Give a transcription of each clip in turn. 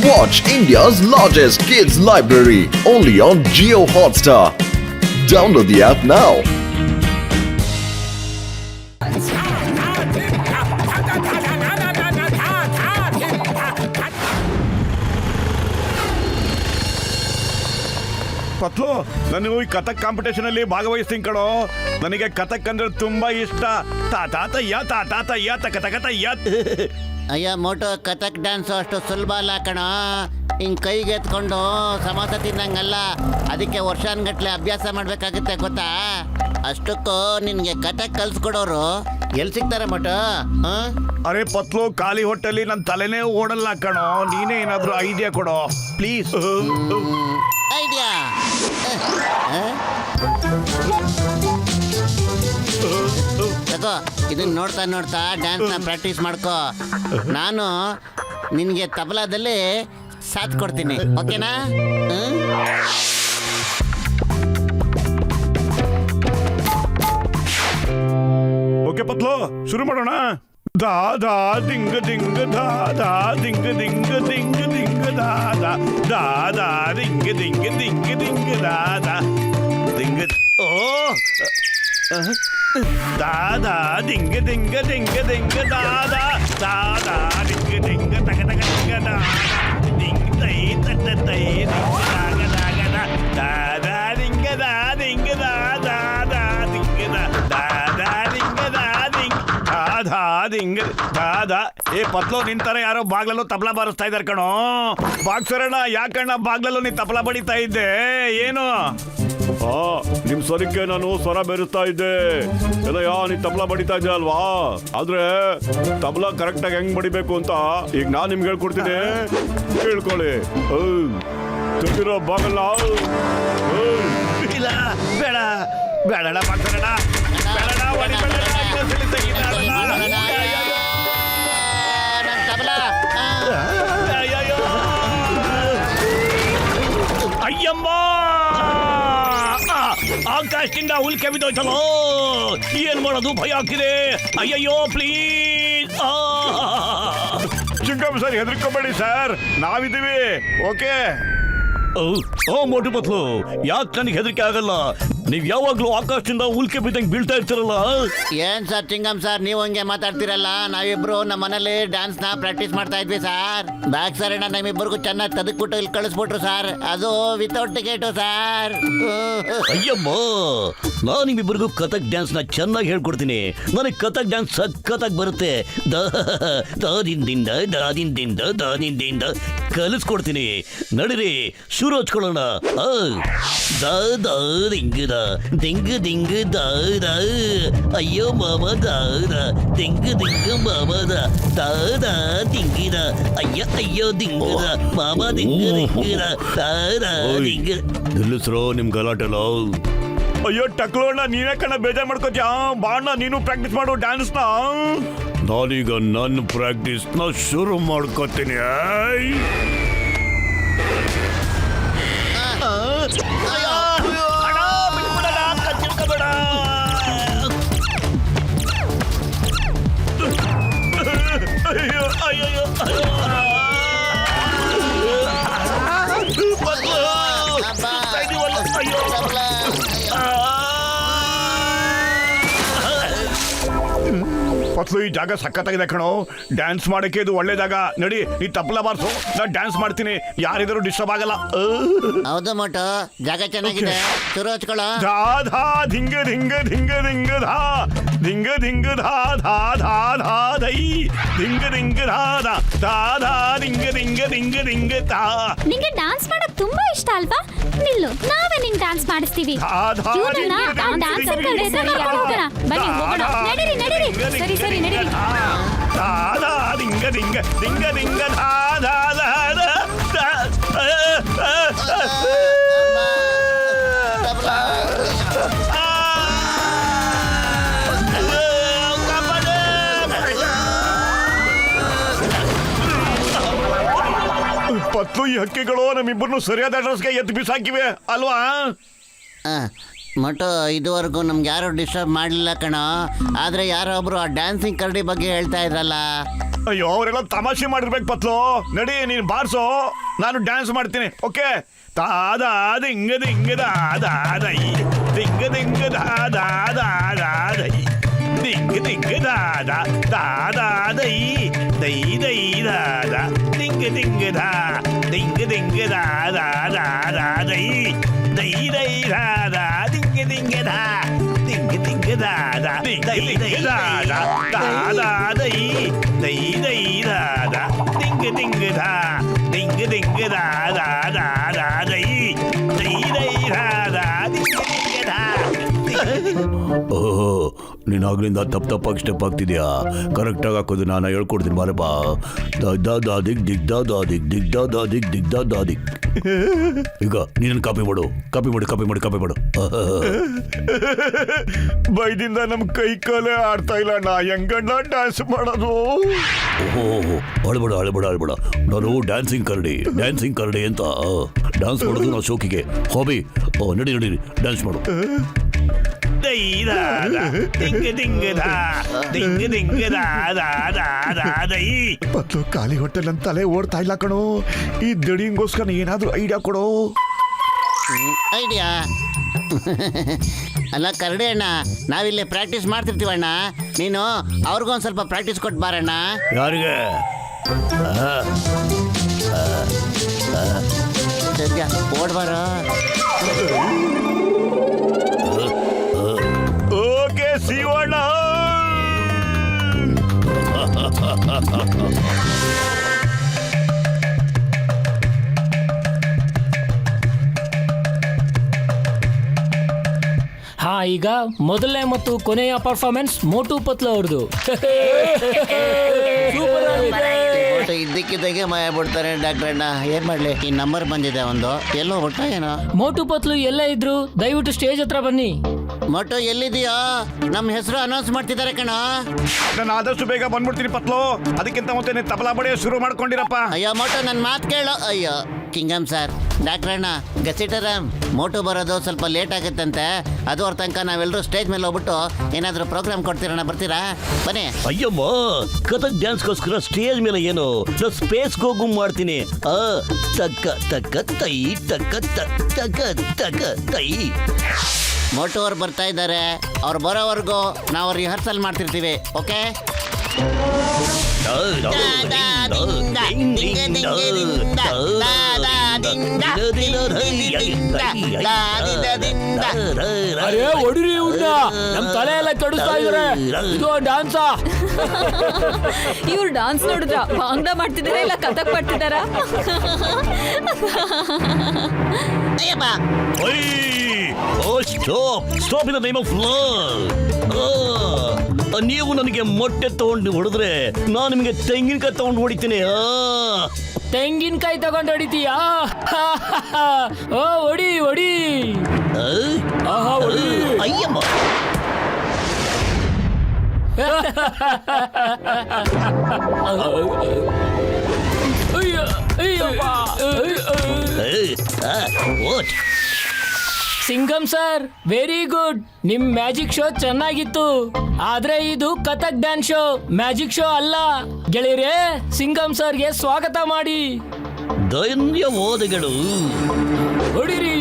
Watch India's largest kids library only on Jio Hotstar. Download the app now. ಪತ್ಲು ನಾನು ಈ Kathak competition ಅಲ್ಲಿ ಭಾಗವಹಿಸ್ತೀನಿ ಕಣೋ. ನನಗೆ ಕಥಕ್ ಅಂದ್ರೆ ತುಂಬಾ ಇಷ್ಟ. ತಾತಯ್ಯ ತಾತಯ್ಯ ತಕತಕತಯ್ಯ. ಅಯ್ಯ ಮೋಟು ಕಥಕ್ ಡ್ಯಾನ್ಸು ಅಷ್ಟು ಸುಲಭ ಅಲ್ಲ ಕಣ. ಹಿಂಗೆ ಕೈಗೆ ಎತ್ಕೊಂಡು ಸಮೋಸ ತಿನ್ನಂಗಲ್ಲ. ಅದಕ್ಕೆ ವರ್ಷಾನ್ಗಟ್ಲೆ ಅಭ್ಯಾಸ ಮಾಡಬೇಕಾಗುತ್ತೆ ಗೊತ್ತಾ. ಅಷ್ಟಕ್ಕೂ ನಿನಗೆ ಕಥಕ್ ಕಲ್ಸ್ಕೊಡೋರು ಎಲ್ಲಿ ಸಿಗ್ತಾರೆ ಮೋಟು? ಅರೆ ಪತ್ಲು, ಖಾಲಿ ಹೊಟ್ಟೆಲಿ ನನ್ನ ತಲೆನೇ ಓಡಲ್ಲ ಕಣೋ. ನೀನೇ ಏನಾದ್ರೂ ಐಡಿಯಾ ಕೊಡೋ ಪ್ಲೀಸ್. ಐಡಿಯಾ ತಗೋ, ಇದನ್ನ ನೋಡ್ತಾ ನೋಡ್ತಾ ಡ್ಯಾನ್ಸ್ನ ಪ್ರಾಕ್ಟೀಸ್ ಮಾಡ್ಕೋ. ನಾನು ನಿನಗೆ ತಬಲಾದಲ್ಲಿ ಸಾಥ್ ಕೊಡ್ತೀನಿ, ಓಕೆನಾ? ಓಕೆ ಪತ್ಲು, ಶುರು ಮಾಡೋಣ. ದಾ ದಾ ದಿಂಗ ದಿಂಗ ದಾ ದಾ ದಿಂಗ ದಿಂಗ ದಿಂಗ ದಿಂಗ ದಾ ದಾ ದಾ ದಾ ದಿಂಗ ದಿಂಗ ದಿಂಗ ದಿಂಗ ದಾ ದಾ ದಿಂಗ. ಓ ದಾ ದಾ ದಿಂಗ ದಿಂಗ ದಿಂಗ ದಿಂಗ ದಾ ದಾ ದಾ ದಾ ದಿಂಗ ದಿಂಗ ತಗ ತಗ ದಿಂಗ ದಾ ದಿಂಗ ತೈ ತಟ ತೈ ದಿಂಗ ದಾಗ ದಾಗ ದಾ ದಾ ದಿಂಗ ದಾ ದಿಂಗ ದಾ ದಾ ದಾ ದಿಂಗ ದಾ ದಾ ದಾ ದಿಂಗ ದಾ ದಿಂಗ ದಾ ದಾ ದಿಂಗ ದಾ ದಾ. ಏ ಪತ್ಲು, ನಿಂತರ ಯಾರೋ ಬಾಗ್ಲಲ್ಲೂ ತಬಲಾ ಬಾರಿಸ್ತಾ ಇದಾರೆ ಕಣೋ. ಬಾಗ್ಸರಣ್ಣ, ಯಾಕಣ್ಣ ಬಾಗ್ಲಲ್ಲೂ ನೀ ತಬಲಾ ಬಡಿತಾ ಇದ್ದೆ ಏನು? ನಿಮ್ ಸ್ವರಕ್ಕೆ ನಾನು ಸ್ವರ ಬೆರೆಸ್ತಾ ಇದ್ದೆ. ಎಲ್ಲ ನೀ ತಬಲಾ ಬಡಿತಾ ಇದ್ದೆ ಅಲ್ವಾ? ಆದ್ರೆ ತಬಲಾ ಕರೆಕ್ಟ್ ಆಗಿ ಹೆಂಗ್ ಬಡಿಬೇಕು ಅಂತ ಈಗ ನಾನ್ ನಿಮ್ಗೆ ಹೇಳ್ಕೊಡ್ತೀನಿ, ಕೇಳ್ಕೊಳ್ಳಿ. ತೆಗಿರೋ ಬಾಗಲ್ಲ. ಇಲ್ಲ, ಬೇಡ ಬೇಡಣ ಬಾಗ್ಸರಣ್ಣ, ಬೇಡಣ ಹೊಡಿಬೇಡ. ಅಯ್ಯಮ್ಮ, ಆಕಾಶದಿಂದ ಹುಲ್ಕೆ ಬಿದ್ದೋಯ್ತಲ್ಲೋ. ಏನ್ ಮಾಡೋದು, ಭಯ ಆಗ್ತಿದೆ. ಅಯ್ಯಯ್ಯೋ ಪ್ಲೀಸ್. ಚಿಕ್ಕಮ್ಮ ಸರ್, ಹೆದರ್ಕೋಬೇಡಿ ಸರ್, ನಾವಿದ್ದೀವಿ. ಓಕೆ. ಓ ಮೋಟು ಪತ್ಲು, ಯಾಕೆ ನನಗೆ ಹೆದರಿಕೆ ಆಗಲ್ಲ? ನೀವ್ ಯಾವಾಗ್ಲೂ ಆಕಾಶದಿಂದ ಉಲ್ಕೆ ಬಿದ್ದಂಗೆ ಬೀಳ್ತಾ ಇರ್ತೀರಲ್ಲ. ಏನ್ ಸರ್ ಚಿಂಗಮ್ ಸರ್, ನೀವು ಹಂಗೆ ಮಾತಾಡ್ತಿರಲ್ಲ. ನಾವಿಬ್ರು ನಮ್ಮ ಮನೇಲಿ ಡ್ಯಾನ್ಸ್ ನ ಪ್ರಾಕ್ಟೀಸ್ ಮಾಡ್ತಾ ಇದ್ವಿ ಸರ್. ಬ್ಯಾಕ್ ಸರ್ ನಮ್ಮಿಬ್ಬರಿಗೂ ಚೆನ್ನಾಗಿ ತದಕ್ಬಿಟ್ಟು ಇಲ್ಲಿ ಕಳಿಸ್ಬಿಟ್ರು ಸರ್. ಅದು ವಿತೌಟ್ ಟಿಕೆಟ್ ಸರ್. ಅಯ್ಯಮ್ಮ, ನಾನು ನಿಮ್ಮಿಬ್ಬರಿಗೂ ಕಥಕ್ ಡ್ಯಾನ್ಸ್ ನ ಚೆನ್ನಾಗಿ ಹೇಳ್ಕೊಡ್ತೀನಿ. ನನಗೆ ಕಥಕ್ ಡ್ಯಾನ್ಸ್ ಸಖತ್ತಾಗಿ ಬರುತ್ತೆ. ದಾದಿಂದಿಂದ ದಾದಿಂದಿಂದ ದಾದಿಂದಿಂದ ಕಲಿಸ್ಕೊಡ್ತೀನಿ. ನಡಿರಿ, ಶುರು ಹಚ್ಕೊಳ್ಳೋಣ. ದಾ ದಿಂಗದ ದಿಂಗ ದಿಂಗ ದಾದ. ಅಯ್ಯೋ ಮಾಮ ದಾದ ದಿಂಗ ದಿಂಗ ಮಾಮದ ದಾದ ದಿಂಗಿದ. ಅಯ್ಯ ಅಯ್ಯೋ ದಿಂಗದ ಮಾಮ ದಿಂಗ ದಿಂಗದ ದಾದ ದಿಂಗ. ನಿಲ್ಲಿಸ್ರೋ ನಿಮ್ ಗಲಾಟೆಲ್ಲ. ಅಯ್ಯೋ ಟಕ್ಲೋಣ, ನೀನೇ ಕಣ ಬೇಜಾರ್ ಮಾಡ್ಕೋತ್ಯಾ. ಬಾಣ, ನೀನು ಪ್ರಾಕ್ಟೀಸ್ ಮಾಡು ಡ್ಯಾನ್ಸ್ ನ. ನಾನೀಗ ನನ್ನ ಪ್ರಾಕ್ಟೀಸ್ ನ ಶುರು ಮಾಡ್ಕೋತೀನಿ. ಅಯ್ಯೋ ಅಯ್ಯೋ ಪತ್ಲು, ಈ ಜಾಗ ಸಖತ್ತಾಗಿದೆ ಕಣೋ. ಡ್ಯಾನ್ಸ್ ಮಾಡಕ್ಕೆ ಇದು ಒಳ್ಳೆ ಜಾಗ. ನಡಿ, ನೀ ತಪ್ಪಲ ಬಾರ್ಸು, ನಾ ಡ್ಯಾನ್ಸ್ ಮಾಡ್ತೀನಿ. ಯಾರಿದ್ರು ಡಿಸ್ಟರ್ಬ್ ಆಗಲ್ಲ. ಹೌದು ಮೋಟು, ಜಾಗ ಚೆನ್ನಾಗಿದೆ. ಶುರು ಹಚ್ಕೊಳ್ಳೋ. ಧಾ ಧಾ ಧಿಂಗ ಧಿಂಗ ಧಿಂಗ ಧಿಂಗ ಧಾ ಧಿಂಗ ಧಿಂಗ ಧಾ ಧಾ ಧಾ ಧಾ ದೈ ಧಿಂಗ ಧಿಂಗ ಧಾ ಧಾ ಧಾ ಧಾ ಧಿಂಗ ಧಿಂಗ ಧಿಂಗ ಧಿಂಗ ಧಾ. ನಿಂಗೆ ಡ್ಯಾನ್ಸ್ ಮಾಡೋದು ತುಂಬಾ ಇಷ್ಟ ಅಲ್ವಾ? ನಿಲ್ಲು, ನಾವೇ ನಿಂಗೆ ಡ್ಯಾನ್ಸ್ ಮಾಡಿಸ್ತೀವಿ. ನಡೀರಿ ನಡೀರಿ. ಸರಿ ಸರಿ ನಡೀರಿ. ಧಾ ಧಾ ಧಿಂಗ ಧಿಂಗ ಧಿಂಗ ಧಿಂಗ ಧಾ ಧಾ ಧಾ ಧಾ. ಪತ್ಲು, ಈ ಹಕ್ಕಿಗಳು ನಮ್ಮಿಬ್ಬರನ್ನು ಸರಿಯಾದ ಅಡ್ರೆಸ್ಗೆ ಎತ್ತು ಬಿಸಾಕಿವೆ ಅಲ್ವಾ? ಮಟು ಇದುವರೆಗೂ ನಮ್ಗೆ ಯಾರು ಡಿಸ್ಟರ್ಬ್ ಮಾಡಲಿಲ್ಲ ಕಣೋ. ಆದರೆ ಯಾರೋ ಒಬ್ರು ಆ ಡ್ಯಾನ್ಸಿಂಗ್ ಕರಡಿ ಬಗ್ಗೆ ಹೇಳ್ತಾ ಇದ್ರಲ್ಲ. ಅಯ್ಯೋ ಅವರೆಲ್ಲ ತಮಾಷೆ ಮಾಡಿರ್ಬೇಕು ಪತ್ಲು. ನಡಿ ನೀನು ಬಾರ್ಸೋ, ನಾನು ಡ್ಯಾನ್ಸ್ ಮಾಡ್ತೀನಿ. ಓಕೆ? ತಾದ ದಿಂಗ ದಿಂಗ ದಾದೈ ದಿಂಗ ದಿಂಗ ದಾದೈ ದಿಂಗ ದಿಂಗ ದಾದೈ ದೈ ದೈ ದಾದ ದಿಂಗ ದಿಂಗ ದಿಂಗ ದಿಂಗ ದಾದೈ ದೈ ದೈ ದಾದ ದಿಂಗ ದಿಂಗ ದಿಂಗ ದಿಂಗ ದಾದ ದೈ ದೈ ದಾದ ದಾದೈ ದೈ ದೈ ದಾದ ದಿಂಗ ದಿಂಗ ದಿಂಗ ದಿಂಗ ದಾದೈ ದೈ ದೈ ದಾದ ದಿಂಗ ದಿಂಗ ಓಹೋ, ನೀನು ಆಗ್ಲಿಂದ ತಪ್ಪಾಗಿ ಸ್ಟೆಪ್ ಆಗ್ತಿದ್ಯಾ. ಕರೆಕ್ಟಾಗಿ ಹಾಕೋದು ನಾನು ಹೇಳ್ಕೊಡ್ತೀನಿ ಬಾರಪ್ಪ. ದಿಗ್ ದಿಗ್ದ ದಿಗ್ ದಿಗ್ದ ದಿಗ್ ದಿಗ್ದ ದಿಗ್. ಈಗ ನೀನು ಕಾಪಿ ಮಾಡು. ಬೈದಿಂದ ನಮ್ ಕೈ ಕಾಲೇ ಆಡ್ತಾ ಇಲ್ಲ ಅಣ್ಣ. ಹೆಂಗಣ್ಣ ಡ್ಯಾನ್ಸ್ ಮಾಡೋದು? ಓಹೋ, ಅಳ್ಬೇಡ. ನಾನು ಡ್ಯಾನ್ಸಿಂಗ್ ಕರಡಿ ಅಂತ ಡ್ಯಾನ್ಸ್ ಮಾಡೋದು ನಾವು ಶೋಕಿಗೆ ಹಾಬಿ. ನಡಿ ಡ್ಯಾನ್ಸ್ ಮಾಡು. ದೈ ದಾದ ದಿಂಗ ದಿಂಗ ದಿಂಗ ದಿಂಗ ದಾದೈ. ಪತ್ಲು ಖಾಲಿ ಹೊಟ್ಟೆ ನನ್ನ ತಲೆ ಓಡ್ತಾ ಇಲ್ಲ ಕಣೋ. ಈ ದಡಿಂಗೋಸ್ಕರ ಏನಾದ್ರೂ ಐಡಿಯಾ ಕೊಡೋ. ಐಡಿಯಾ? ಅಲ್ಲ ಕರಡಿ ಅಣ್ಣ, ನಾವಿಲ್ಲಿ ಪ್ರಾಕ್ಟೀಸ್ ಮಾಡ್ತಿರ್ತೀವಣ್ಣ. ನೀನು ಅವ್ರಿಗೊಂದು ಸ್ವಲ್ಪ ಪ್ರಾಕ್ಟೀಸ್ ಕೊಟ್ಟು ಬಾರಣ್ಣ. ಯಾರಿಗೆ? ಸದ್ಯ ಓಡ್ಬಾರ. ಓಕೆ ಶಿವಣ್ಣ. ಹಾ, ಈಗ ಮೊದಲನೇ ಮತ್ತು ಕೊನೆಯ ಪರ್ಫಾರ್ಮೆನ್ಸ್ ಮೋಟು ಪತ್ಲು ಅವ್ರದ್ದು. ಇದ್ದಕ್ಕಿದ್ದಾಗೆ ಮಾಯ ಬಿಡ್ತಾರೆ ಡಾಕ್ಟರ್ ಅಣ್ಣ. ಏನ್ ಮಾಡ್ಲಿ, ಈ ನಂಬರ್ ಬಂದಿದೆ ಒಂದು. ಎಲ್ಲೋ ಬಿಟ್ಟ ಏನೋ. ಮೋಟು ಪತ್ಲು ಎಲ್ಲೇ ಇದ್ರು ದಯವಿಟ್ಟು ಸ್ಟೇಜ್ ಹತ್ರ ಬನ್ನಿ. ಮೊಟ್ಟೋ ಎಲ್ಲಿದೆಯೋ? ನಮ್ಮ ಹೆಸರು ಅನೌನ್ಸ್ ಮಾಡ್ತಿದ್ದಾರೆ ಕಣ. ನಾನು ಆದಷ್ಟು ಬೇಗ ಬಂದ್ಬಿಡ್ತೀನಿ ಪತ್ಲು. ಅದಕ್ಕಿಂತ ಮುಂಚೆ ನೀನು ತಬಲಾ ಬಡಿಯೋ ಶುರು ಮಾಡ್ಕೊಂಡಿರಪ್ಪ. ಅಯ್ಯೋ ಮೋಟೋ, ನನ್ನ ಮಾತು ಕೇಳು. ಅಯ್ಯೋ ಕಿಂಗಮ್ ಸರ್, ಡಾಕ್ಟರ್ ಅಣ್ಣ, ಗಸಿಟರಾಮ್, ಮೋಟು ಬರೋದು ಸ್ವಲ್ಪ ಲೇಟ್ ಆಗುತ್ತಂತೆ. ಅದು ಅವ್ರ ತನಕ ನಾವೆಲ್ಲರೂ ಸ್ಟೇಜ್ ಮೇಲೆ ಹೋಗ್ಬಿಟ್ಟು ಏನಾದರೂ ಪ್ರೋಗ್ರಾಮ್ ಕೊಡ್ತೀರಣ್ಣ. ಬರ್ತೀರಾ? ಬನ್ನಿ. ಅಯ್ಯಮ್ಮ, ಕಥಕ್ ಡ್ಯಾನ್ಸ್ಗೋಸ್ಕರ ಸ್ಟೇಜ್ ಮೇಲೆ ಏನು, ನಾನು ಸ್ಪೇಸ್ಗೆ ಹೋಗು ಮಾಡ್ತೀನಿ. ತಕ್ಕ ತಕ್ಕ ತೈ ತಕ್ಕ ತಕ್ಕ ತಕ್ಕ ತೈ. ಮೋಟು ಅವ್ರು ಬರ್ತಾ ಇದ್ದಾರೆ. ಅವ್ರು ಬರೋವರೆಗೂ ನಾವು ರಿಹರ್ಸಲ್ ಮಾಡ್ತಿರ್ತೀವಿ. ಓಕೆ? ಅರೇ ಹೊಡಿರಿ ಇವ್ನ, ನಮ್ ತಲೆ ಎಲ್ಲ ಕೆಡಿಸ್ತಾ ಇದಾರೆ. ಇದು ಡಾನ್ಸಾ? ಇವ್ರು ಡಾನ್ಸ್ ನೋಡಿದ್ರ ಭಾಂಗ್ಡ ಮಾಡ್ತಿದಾರ ಇಲ್ಲ ಕಥಕ್ ಮಾಡ್ತಿದಾರ? Stop in the name of love. ನೀವು ನನಗೆ ಮೊಟ್ಟೆ ತಗೊಂಡು ಹೊಡೆದ್ರೆ ನಾನು ನಿಮಗೆ ತೆಂಗಿನಕಾಯಿ ತಗೊಂಡು ಹೊಡಿತೀನಿ. ತೆಂಗಿನಕಾಯಿ ತಗೊಂಡು ಹೊಡಿತೀಯಾ? ಓ ಹೊಡಿ. ಆಹಾ, ಹೊಡಿ. ಅಯ್ಯಮ್ಮ, ಸಿಂಗಮ್ ಸರ್, ವೆರಿ ಗುಡ್. ನಿಮ್ ಮ್ಯಾಜಿಕ್ ಶೋ ಚೆನ್ನಾಗಿತ್ತು. ಆದ್ರೆ ಇದು Kathak dance show, magic show ಅಲ್ಲ. ಗೆಳೆಯರೇ, ಸಿಂಗಮ್ ಸರ್ಗೆ ಸ್ವಾಗತ ಮಾಡಿ. ಧನ್ಯವಾದಗಳು. ಹೊಡಿರಿ.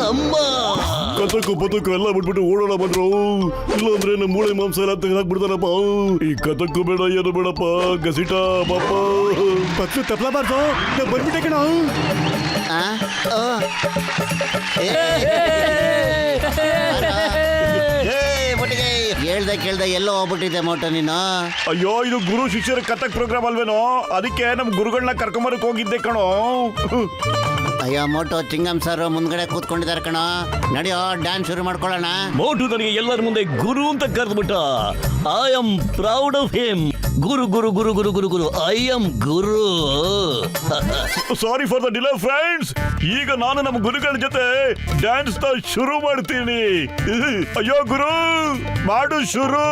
ಅಮ್ಮ, ಕಥಕ್ಕು ಪಥಕ್ಕು ಎಲ್ಲ ಬಿಟ್ಬಿಟ್ಟು ಓಡೋಣ ಬಂದ್ರು. ಇಲ್ಲಾಂದ್ರೆ ನಮ್ಮ ಮೂಳೆ ಮಾಂಸ ಎಲ್ಲ ತೆಗೆದಾಕ್ಬಿಡ್ತಾರಪ್ಪ. ಈ ಕಥಕ್ಕು ಬೇಡ, ಏನು ಬೇಡಪ್ಪ. ಗಸಿಟ ಪಾಪ ಪತ್ಲು ತಪ್ಲ ಬಾರ್ದು ಬಂದ್ಬಿಟ್ಟೆ ಕಣ. ಕೇಳ್ದೆ ಎಲ್ಲೋ ಹೋಗ್ಬಿಟ್ಟಿದೆ ಮೋಟೋ ನೀನು. ಅಯ್ಯೋ, ಇದು ಗುರು ಶಿಷ್ಯರ ಕಥಕ್ ಪ್ರೋಗ್ರಾಮ್ ಅಲ್ವೇನೋ, ಅದಕ್ಕೆ ನಮ್ ಗುರುಗಳನ್ನ ಕರ್ಕೊಂಬರಕ್ ಹೋಗಿದ್ದೆ ಕಣೋ. ಅಯ್ಯೋ ಮೋಟೋ, ಚಿಂಗಮ್ ಸರ್ ಮುಂದ್ಗಡೆ ಕೂತ್ಕೊಂಡಿದ್ದಾರೆ ಕಣೋ. ನಡೆಯೋ, ಡ್ಯಾನ್ಸ್ ಶುರು ಮಾಡ್ಕೊಳ್ಳೋಣ. ಮೋಟು ನನಗೆ ಎಲ್ಲರ ಮುಂದೆ ಗುರು ಅಂತ ಕರೆದ್ಬಿಟ್ಟ. I am proud of him. ಗುರು ಗುರು ಗುರು ಗುರು ಗುರು ಗುರು ಐ ಆಮ್ ಗುರು. Sorry for the delay friends. ಈಗ ನಾನು ನಮ್ಮ ಗುರುಗಳ ಜೊತೆ ಡ್ಯಾನ್ಸ್ ನ ಶುರು ಮಾಡ್ತೀನಿ. ಅಯ್ಯೋ ಗುರು, ಮಾಡು ಶುರು.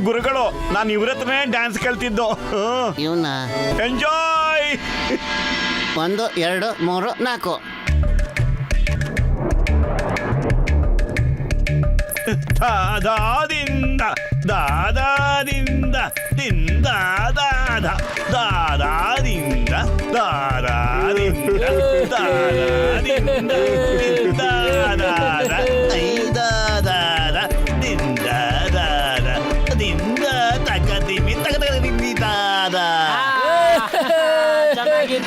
ಗುರುಗಳು, ನಾನು ಇವ್ರ ಹತ್ರನೇ ಡ್ಯಾನ್ಸ್ ಕಲ್ತಿದ್ದು. ಇವನ್ನ ಎಂಜಾಯ್. 1 2 3 4 ದಾದಾದಿಂದ ದಾದಾದಿಂದ ದಿಂದ ದಾದ ದಾದಾದಿಂದ ದಾದಾದಿಂದ ದಾದಾದಿಂದ ದಿಂದ ದಾದ ಐದಾದಾದ ದಿಂದ ದಾದ ದಿಂದ ತಗದಿಮಿ ತಗದಿಮಿ ದಾದ.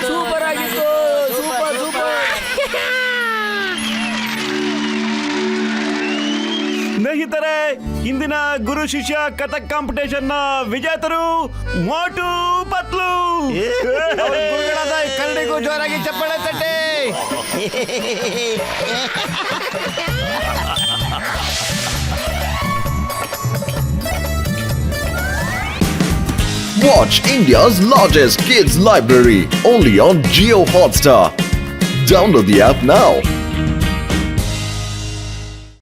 ಸೂಪರ್ ಆಗಿತ್ತು, ಸೂಪರ್ ಸೂಪರ್. ಸ್ನೇಹಿತರೆ, ಇಂದಿನ ಗುರು ಶಿಷ್ಯ ಕಥಕ್ ಕಾಂಪಿಟೇಷನ್ ನ ವಿಜೇತರು ಮೋಟು ಪತ್ಲು. ಗುರುಗಳಾದ ಕನ್ನಡಿಗೂ ಜೋರಾಗಿ ಚಪ್ಪಾಳೆ ತಟ್ಟೆ. Watch India's largest kids library only on Geo Hotstar. Download the app now.